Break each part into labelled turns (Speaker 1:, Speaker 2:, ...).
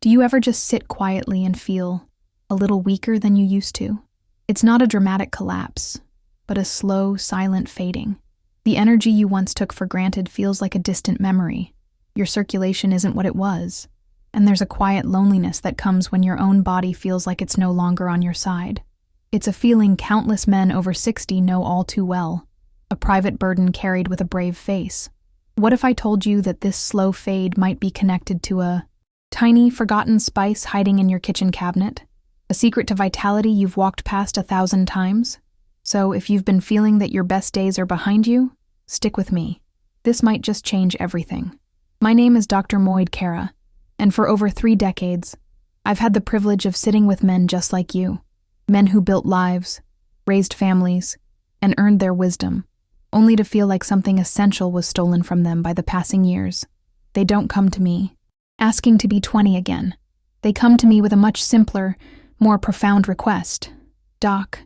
Speaker 1: Do you ever just sit quietly and feel a little weaker than you used to? It's not a dramatic collapse, but a slow, silent fading. The energy you once took for granted feels like a distant memory. Your circulation isn't what it was, and there's a quiet loneliness that comes when your own body feels like it's no longer on your side. It's a feeling countless men over 60 know all too well, a private burden carried with a brave face. What if I told you that this slow fade might be connected to a tiny, forgotten spice hiding in your kitchen cabinet? A secret to vitality you've walked past 1,000 times? So if you've been feeling that your best days are behind you, stick with me. This might just change everything. My name is Dr. Moid Kara, and for over 3 decades, I've had the privilege of sitting with men just like you. Men who built lives, raised families, and earned their wisdom, only to feel like something essential was stolen from them by the passing years. They don't come to me asking to be 20 again. They come to me with a much simpler, more profound request. Doc,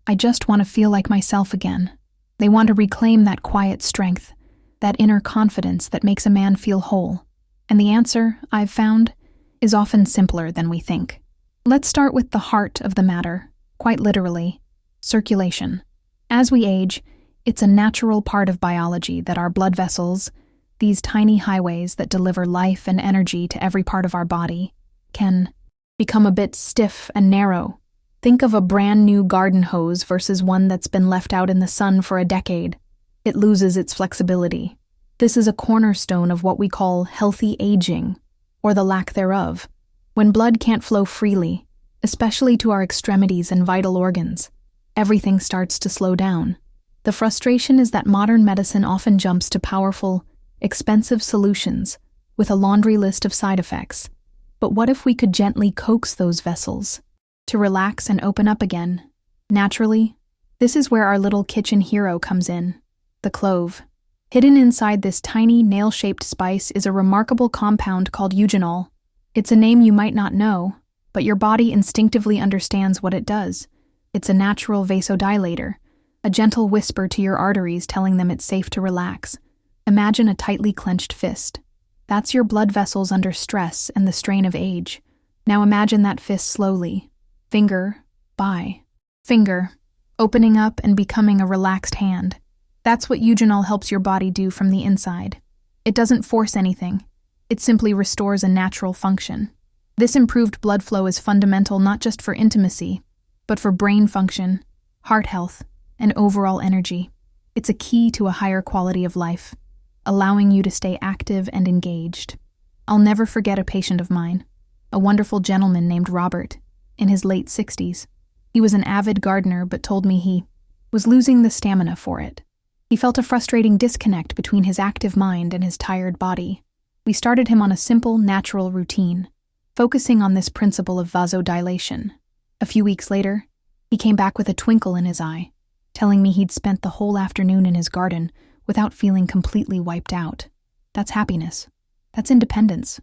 Speaker 1: I just want to feel like myself again. They want to reclaim that quiet strength, that inner confidence that makes a man feel whole. And the answer, I've found, is often simpler than we think. Let's start with the heart of the matter, quite literally, circulation. As we age, it's a natural part of biology that our blood vessels, these tiny highways that deliver life and energy to every part of our body, can become a bit stiff and narrow. Think of a brand new garden hose versus one that's been left out in the sun for a decade. It loses its flexibility. This is a cornerstone of what we call healthy aging, or the lack thereof. When blood can't flow freely, especially to our extremities and vital organs, everything starts to slow down. The frustration is that modern medicine often jumps to powerful, expensive solutions with a laundry list of side effects. But what if we could gently coax those vessels to relax and open up again, naturally? This is where our little kitchen hero comes in, the clove. Hidden inside this tiny, nail-shaped spice is a remarkable compound called eugenol. It's a name you might not know, but your body instinctively understands what it does. It's a natural vasodilator, a gentle whisper to your arteries telling them it's safe to relax. Imagine a tightly clenched fist. That's your blood vessels under stress and the strain of age. Now imagine that fist slowly, finger by finger, opening up and becoming a relaxed hand. That's what eugenol helps your body do from the inside. It doesn't force anything. It simply restores a natural function. This improved blood flow is fundamental not just for intimacy, but for brain function, heart health, and overall energy. It's a key to a higher quality of life, allowing you to stay active and engaged. I'll never forget a patient of mine, a wonderful gentleman named Robert, in his late 60s. He was an avid gardener but told me he was losing the stamina for it. He felt a frustrating disconnect between his active mind and his tired body. We started him on a simple, natural routine, focusing on this principle of vasodilation. A few weeks later, he came back with a twinkle in his eye, telling me he'd spent the whole afternoon in his garden without feeling completely wiped out. That's happiness. That's independence.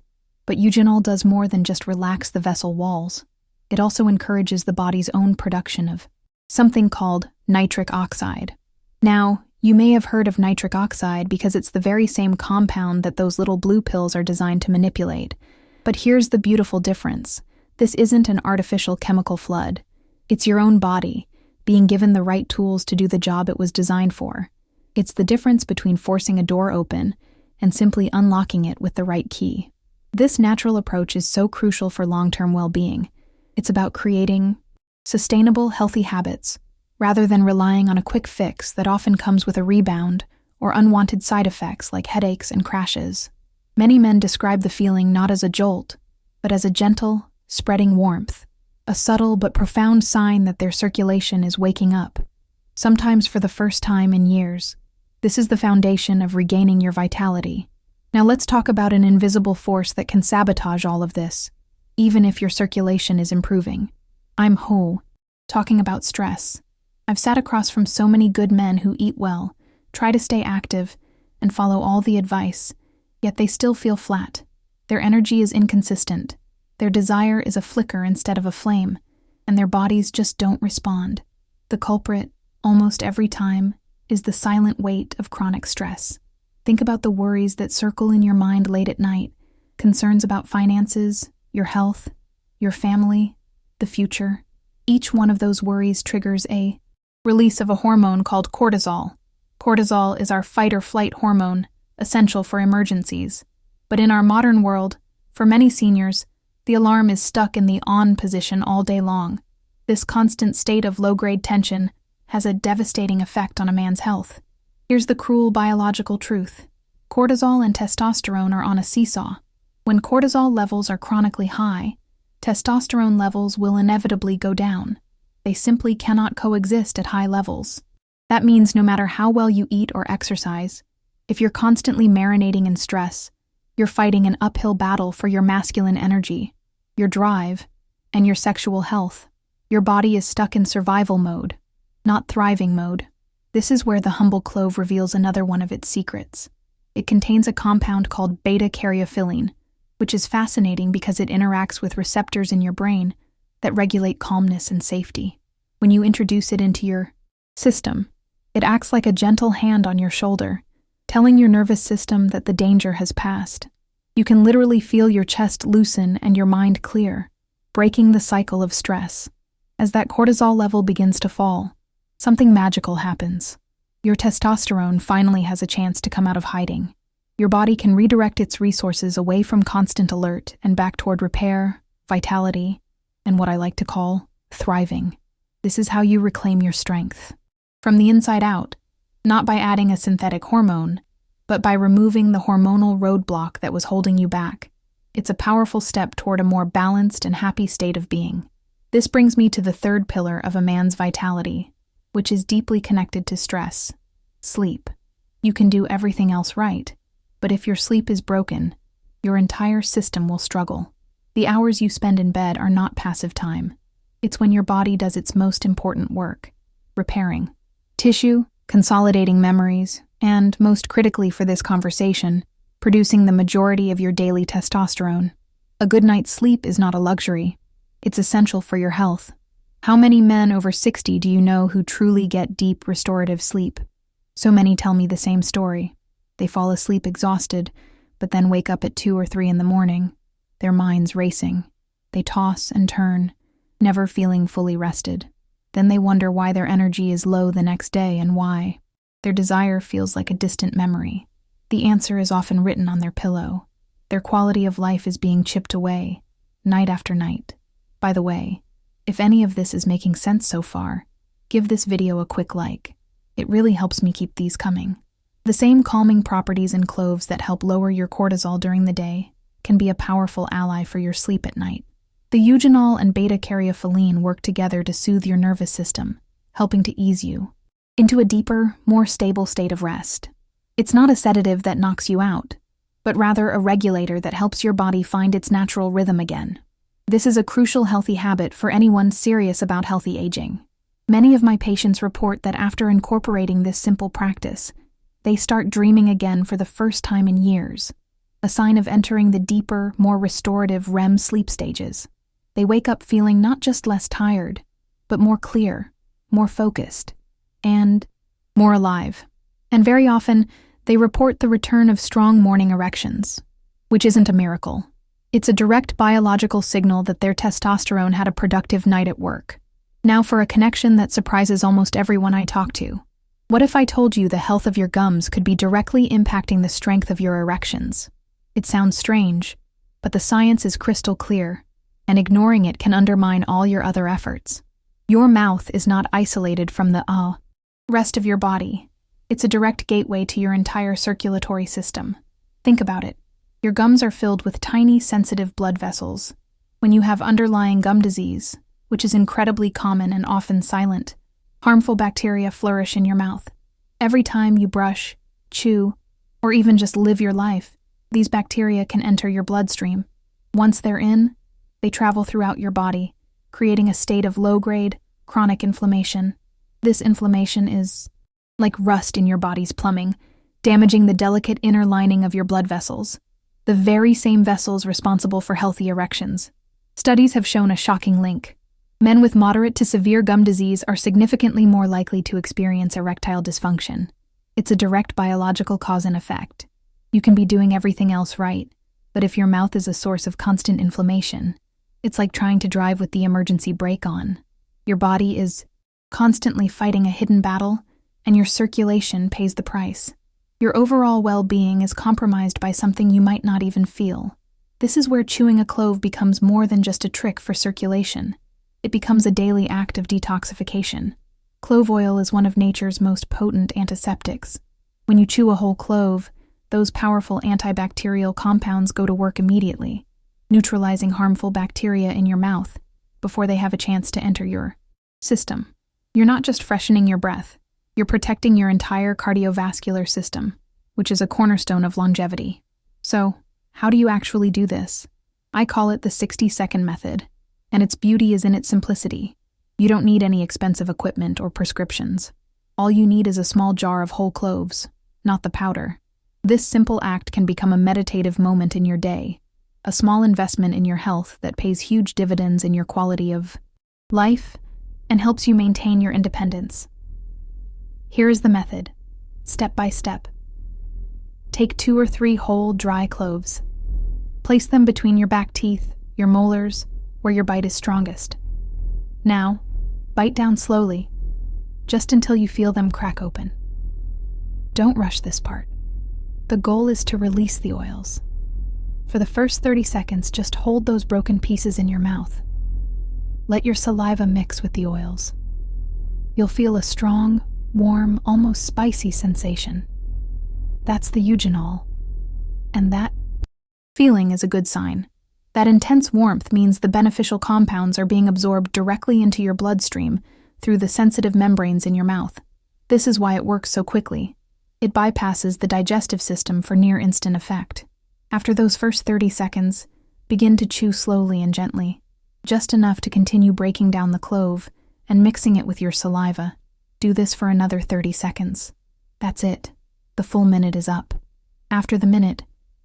Speaker 1: But eugenol does more than just relax the vessel walls. It also encourages the body's own production of something called nitric oxide. Now, you may have heard of nitric oxide because it's the very same compound that those little blue pills are designed to manipulate. But here's the beautiful difference. This isn't an artificial chemical flood. It's your own body, being given the right tools to do the job it was designed for. It's the difference between forcing a door open and simply unlocking it with the right key. This natural approach is so crucial for long-term well-being. It's about creating sustainable, healthy habits, rather than relying on a quick fix that often comes with a rebound or unwanted side effects like headaches and crashes. Many men describe the feeling not as a jolt, but as a gentle, spreading warmth, a subtle but profound sign that their circulation is waking up, sometimes for the first time in years. This is the foundation of regaining your vitality. Now let's talk about an invisible force that can sabotage all of this, even if your circulation is improving. I'm talking about stress. I've sat across from so many good men who eat well, try to stay active, and follow all the advice, yet they still feel flat. Their energy is inconsistent. Their desire is a flicker instead of a flame, and their bodies just don't respond. The culprit, almost every time, is the silent weight of chronic stress. Think about the worries that circle in your mind late at night, concerns about finances, your health, your family, the future. Each one of those worries triggers a release of a hormone called cortisol. Cortisol is our fight-or-flight hormone, essential for emergencies. But in our modern world, for many seniors, the alarm is stuck in the on position all day long. This constant state of low-grade tension has a devastating effect on a man's health. Here's the cruel biological truth. Cortisol and testosterone are on a seesaw. When cortisol levels are chronically high, testosterone levels will inevitably go down. They simply cannot coexist at high levels. That means no matter how well you eat or exercise, if you're constantly marinating in stress, you're fighting an uphill battle for your masculine energy, your drive, and your sexual health. Your body is stuck in survival mode, not thriving mode. This is where the humble clove reveals another one of its secrets. It contains a compound called beta-caryophyllene, which is fascinating because it interacts with receptors in your brain that regulate calmness and safety. When you introduce it into your system, it acts like a gentle hand on your shoulder, telling your nervous system that the danger has passed. You can literally feel your chest loosen and your mind clear, breaking the cycle of stress. As that cortisol level begins to fall, something magical happens. Your testosterone finally has a chance to come out of hiding. Your body can redirect its resources away from constant alert and back toward repair, vitality, and what I like to call thriving. This is how you reclaim your strength. From the inside out, not by adding a synthetic hormone, but by removing the hormonal roadblock that was holding you back. It's a powerful step toward a more balanced and happy state of being. This brings me to the third pillar of a man's vitality, which is deeply connected to stress: sleep. You can do everything else right, but if your sleep is broken, your entire system will struggle. The hours you spend in bed are not passive time. It's when your body does its most important work: repairing tissue, consolidating memories, and, most critically for this conversation, producing the majority of your daily testosterone. A good night's sleep is not a luxury. It's essential for your health. How many men over 60 do you know who truly get deep restorative sleep? So many tell me the same story. They fall asleep exhausted, but then wake up at 2 or 3 in the morning, their minds racing. They toss and turn, never feeling fully rested. Then they wonder why their energy is low the next day and why. Their desire feels like a distant memory. The answer is often written on their pillow. Their quality of life is being chipped away, night after night. By the way, if any of this is making sense so far, give this video a quick like. It really helps me keep these coming. The same calming properties in cloves that help lower your cortisol during the day can be a powerful ally for your sleep at night. The eugenol and beta-caryophyllene work together to soothe your nervous system, helping to ease you into a deeper, more stable state of rest. It's not a sedative that knocks you out, but rather a regulator that helps your body find its natural rhythm again. This is a crucial healthy habit for anyone serious about healthy aging. Many of my patients report that after incorporating this simple practice, they start dreaming again for the first time in years, a sign of entering the deeper, more restorative REM sleep stages. They wake up feeling not just less tired, but more clear, more focused, and more alive. And very often, they report the return of strong morning erections, which isn't a miracle. It's a direct biological signal that their testosterone had a productive night at work. Now for a connection that surprises almost everyone I talk to. What if I told you the health of your gums could be directly impacting the strength of your erections? It sounds strange, but the science is crystal clear, and ignoring it can undermine all your other efforts. Your mouth is not isolated from the rest of your body. It's a direct gateway to your entire circulatory system. Think about it. Your gums are filled with tiny, sensitive blood vessels. When you have underlying gum disease, which is incredibly common and often silent, harmful bacteria flourish in your mouth. Every time you brush, chew, or even just live your life, these bacteria can enter your bloodstream. Once they're in, they travel throughout your body, creating a state of low-grade, chronic inflammation. This inflammation is like rust in your body's plumbing, damaging the delicate inner lining of your blood vessels, the very same vessels responsible for healthy erections. Studies have shown a shocking link. Men with moderate to severe gum disease are significantly more likely to experience erectile dysfunction. It's a direct biological cause and effect. You can be doing everything else right, But if your mouth is a source of constant inflammation, it's like trying to drive with the emergency brake on. Your body is constantly fighting a hidden battle, and your circulation pays the price. Your overall well-being is compromised by something you might not even feel. This is where chewing a clove becomes more than just a trick for circulation. It becomes a daily act of detoxification. Clove oil is one of nature's most potent antiseptics. When you chew a whole clove, those powerful antibacterial compounds go to work immediately, neutralizing harmful bacteria in your mouth before they have a chance to enter your system. You're not just freshening your breath, you're protecting your entire cardiovascular system, which is a cornerstone of longevity. So, how do you actually do this? I call it the 60-second method, and its beauty is in its simplicity. You don't need any expensive equipment or prescriptions. All you need is a small jar of whole cloves, not the powder. This simple act can become a meditative moment in your day, a small investment in your health that pays huge dividends in your quality of life and helps you maintain your independence. Here is the method, step by step. Take 2 or 3 whole, dry cloves. Place them between your back teeth, your molars, where your bite is strongest. Now, bite down slowly, just until you feel them crack open. Don't rush this part. The goal is to release the oils. For the first 30 seconds, just hold those broken pieces in your mouth. Let your saliva mix with the oils. You'll feel a strong, warm, almost spicy sensation. That's the eugenol. And that feeling is a good sign. That intense warmth means the beneficial compounds are being absorbed directly into your bloodstream through the sensitive membranes in your mouth. This is why it works so quickly. It bypasses the digestive system for near-instant effect. After those first 30 seconds, begin to chew slowly and gently, just enough to continue breaking down the clove and mixing it with your saliva. Do this for another 30 seconds. That's it. The full minute is up. After the minute,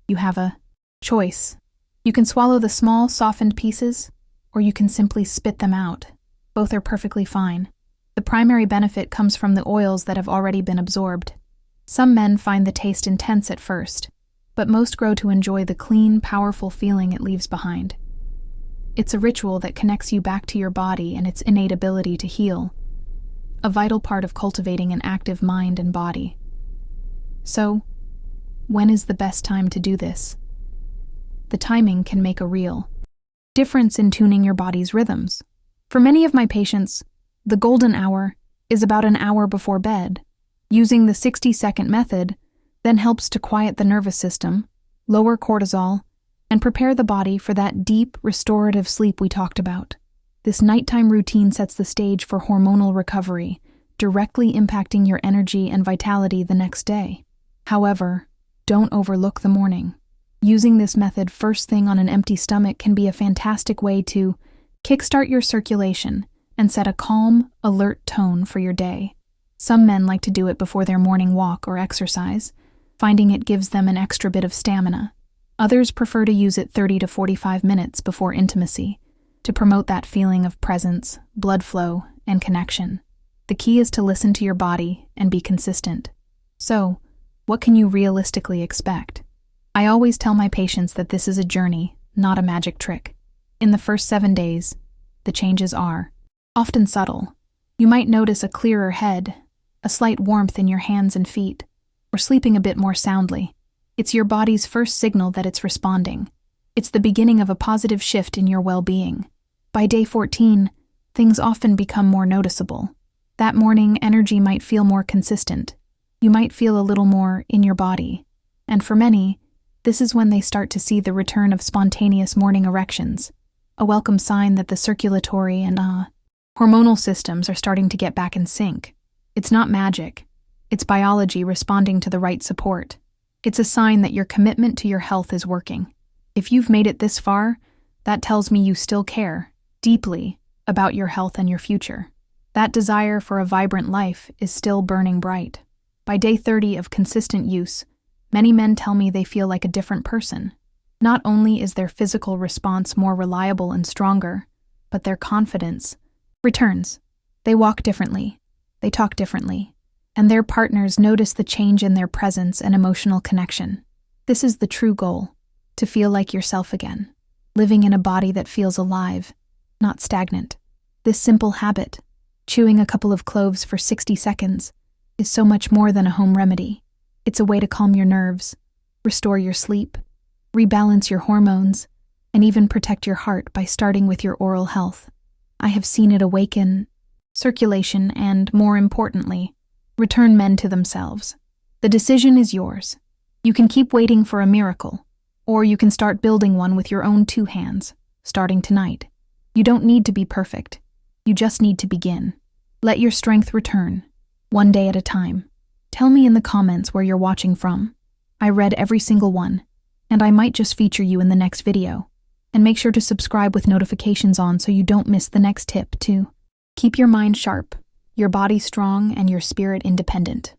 Speaker 1: you have a choice. You can swallow the small, softened pieces, or you can simply spit them out. Both are perfectly fine. The primary benefit comes from the oils that have already been absorbed. Some men find the taste intense at first, but most grow to enjoy the clean, powerful feeling it leaves behind. It's a ritual that connects you back to your body and its innate ability to heal, a vital part of cultivating an active mind and body. So, when is the best time to do this? The timing can make a real difference in tuning your body's rhythms. For many of my patients, the golden hour is about an hour before bed. Using the 60-second method then helps to quiet the nervous system, lower cortisol, and prepare the body for that deep, restorative sleep we talked about. This nighttime routine sets the stage for hormonal recovery, directly impacting your energy and vitality the next day. However, don't overlook the morning. Using this method first thing on an empty stomach can be a fantastic way to kickstart your circulation and set a calm, alert tone for your day. Some men like to do it before their morning walk or exercise, finding it gives them an extra bit of stamina. Others prefer to use it 30 to 45 minutes before intimacy, to promote that feeling of presence, blood flow, and connection. The key is to listen to your body and be consistent. So, what can you realistically expect? I always tell my patients that this is a journey, not a magic trick. In the first 7 days, the changes are often subtle. You might notice a clearer head, a slight warmth in your hands and feet, or sleeping a bit more soundly. It's your body's first signal that it's responding. It's the beginning of a positive shift in your well-being. By day 14, things often become more noticeable. That morning, energy might feel more consistent. You might feel a little more in your body. And for many, this is when they start to see the return of spontaneous morning erections, a welcome sign that the circulatory and hormonal systems are starting to get back in sync. It's not magic. It's biology responding to the right support. It's a sign that your commitment to your health is working. If you've made it this far, that tells me you still care deeply about your health and your future. That desire for a vibrant life is still burning bright. By day 30 of consistent use, many men tell me they feel like a different person. Not only is their physical response more reliable and stronger, but their confidence returns. They walk differently, they talk differently, and their partners notice the change in their presence and emotional connection. This is the true goal, to feel like yourself again, living in a body that feels alive, not stagnant. This simple habit, chewing a couple of cloves for 60 seconds, is so much more than a home remedy. It's a way to calm your nerves, restore your sleep, rebalance your hormones, and even protect your heart by starting with your oral health. I have seen it awaken circulation and, more importantly, return men to themselves. The decision is yours. You can keep waiting for a miracle, or you can start building one with your own 2 hands, starting tonight. You don't need to be perfect. You just need to begin. Let your strength return, one day at a time. Tell me in the comments where you're watching from. I read every single one, and I might just feature you in the next video. And make sure to subscribe with notifications on so you don't miss the next tip, too. Keep your mind sharp, your body strong, and your spirit independent.